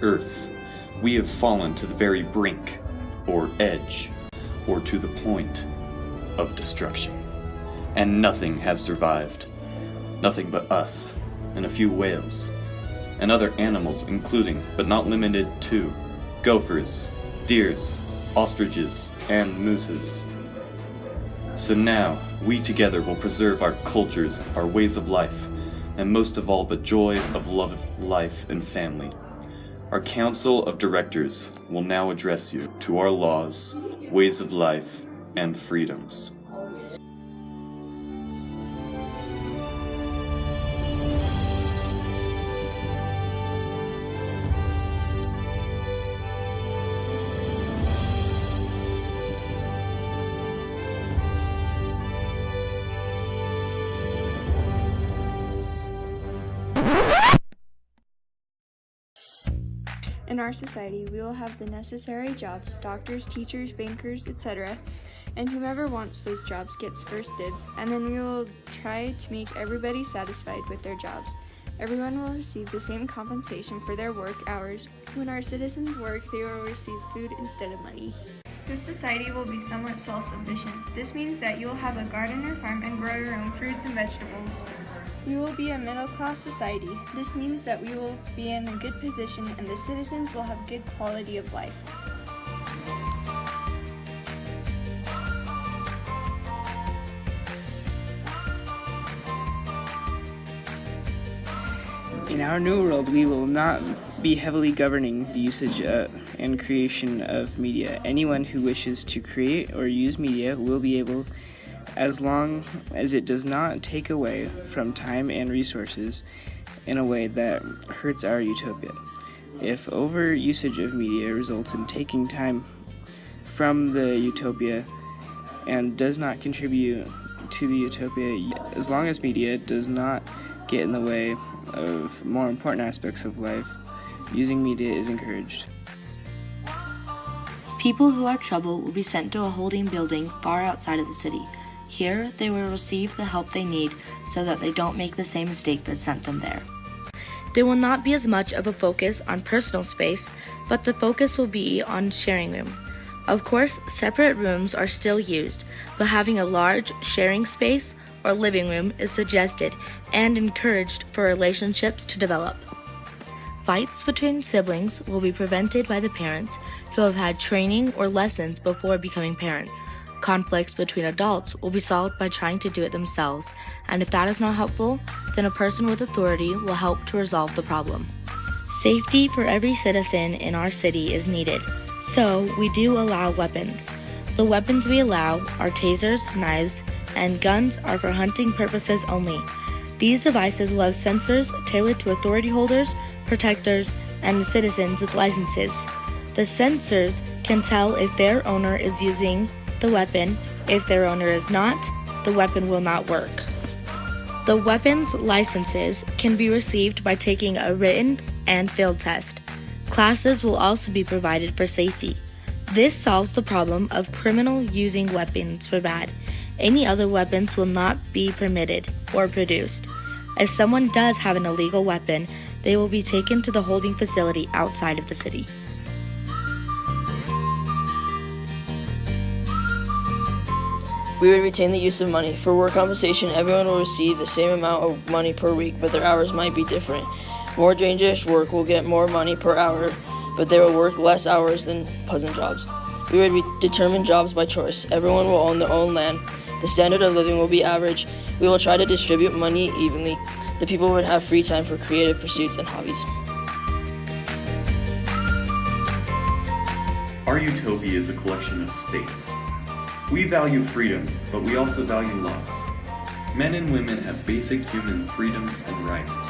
Earth, we have fallen to the very brink, or edge, or to the point of destruction. And nothing has survived. Nothing but us, and a few whales, and other animals including, but not limited to, gophers, deers, ostriches, and mooses. So now, we together will preserve our cultures, our ways of life, and most of all the joy of love, life, and family. Our Council of Directors will now address you to our laws, ways of life, and freedoms. In our society, we will have the necessary jobs, doctors, teachers, bankers, etc., and whomever wants those jobs gets first dibs, and then we will try to make everybody satisfied with their jobs. Everyone will receive the same compensation for their work hours. When our citizens work, they will receive food instead of money. This society will be somewhat self-sufficient. This means that you will have a garden or farm and grow your own fruits and vegetables. We will be a middle-class society. This means that we will be in a good position and the citizens will have good quality of life. In our new world, we will not be heavily governing the usage and creation of media. Anyone who wishes to create or use media will be able, as long as it does not take away from time and resources in a way that hurts our utopia. If overusage of media results in taking time from the utopia and does not contribute to the utopia, as long as media does not get in the way of more important aspects of life, using media is encouraged. People who are troubled will be sent to a holding building far outside of the city. Here, they will receive the help they need so that they don't make the same mistake that sent them there. There will not be as much of a focus on personal space, but the focus will be on sharing room. Of course, separate rooms are still used, but having a large sharing space or living room is suggested and encouraged for relationships to develop. Fights between siblings will be prevented by the parents who have had training or lessons before becoming parent. Conflicts between adults will be solved by trying to do it themselves, and if that is not helpful, then a person with authority will help to resolve the problem. Safety for every citizen in our city is needed, so we do allow weapons. The weapons we allow are tasers, knives, and guns are for hunting purposes only. These devices will have sensors tailored to authority holders, protectors, and the citizens with licenses. The sensors can tell if their owner is using the weapon. If their owner is not, the weapon will not work. The weapons licenses can be received by taking a written and field test. Classes will also be provided for safety. This solves the problem of criminal using weapons for bad. Any other weapons will not be permitted or produced. If someone does have an illegal weapon, they will be taken to the holding facility outside of the city. We would retain the use of money. For work compensation, everyone will receive the same amount of money per week, but their hours might be different. More dangerous work will get more money per hour, but they will work less hours than pleasant jobs. We would determine jobs by choice. Everyone will own their own land. The standard of living will be average. We will try to distribute money evenly. The people would have free time for creative pursuits and hobbies. Our utopia is a collection of states. We value freedom, but we also value laws. Men and women have basic human freedoms and rights.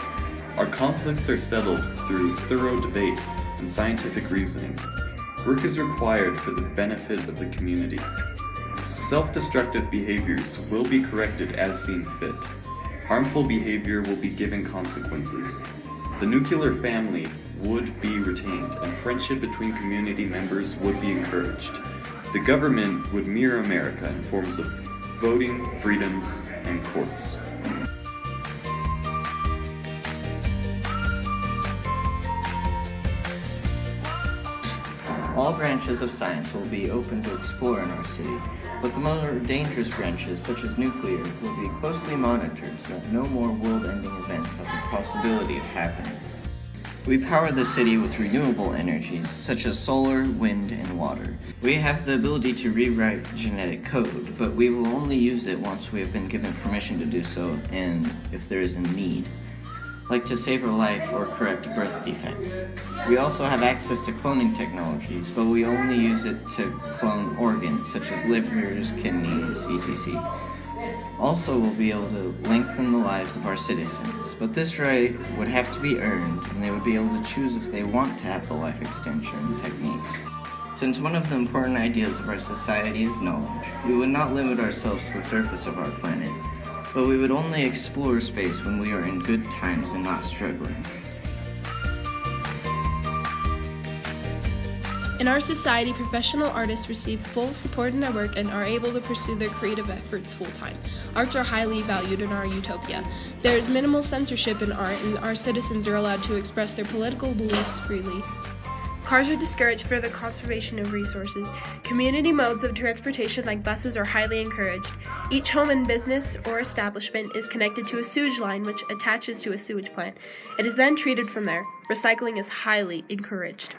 Our conflicts are settled through thorough debate and scientific reasoning. Work is required for the benefit of the community. Self-destructive behaviors will be corrected as seen fit. Harmful behavior will be given consequences. The nuclear family would be retained, and friendship between community members would be encouraged. The government would mirror America in forms of voting, freedoms, and courts. All branches of science will be open to explore in our city, but the more dangerous branches, such as nuclear, will be closely monitored so that no more world-ending events have the possibility of happening. We power the city with renewable energies, such as solar, wind, and water. We have the ability to rewrite genetic code, but we will only use it once we have been given permission to do so, and if there is a need, like to save a life or correct birth defects. We also have access to cloning technologies, but we only use it to clone organs, such as livers, kidneys, etc. Also, we'll be able to lengthen the lives of our citizens, but this right would have to be earned, and they would be able to choose if they want to have the life extension techniques. Since one of the important ideas of our society is knowledge, we would not limit ourselves to the surface of our planet, but we would only explore space when we are in good times and not struggling. In our society, professional artists receive full support in their work and are able to pursue their creative efforts full-time. Arts are highly valued in our utopia. There is minimal censorship in art, and our citizens are allowed to express their political beliefs freely. Cars are discouraged for the conservation of resources. Community modes of transportation like buses are highly encouraged. Each home and business or establishment is connected to a sewage line which attaches to a sewage plant. It is then treated from there. Recycling is highly encouraged.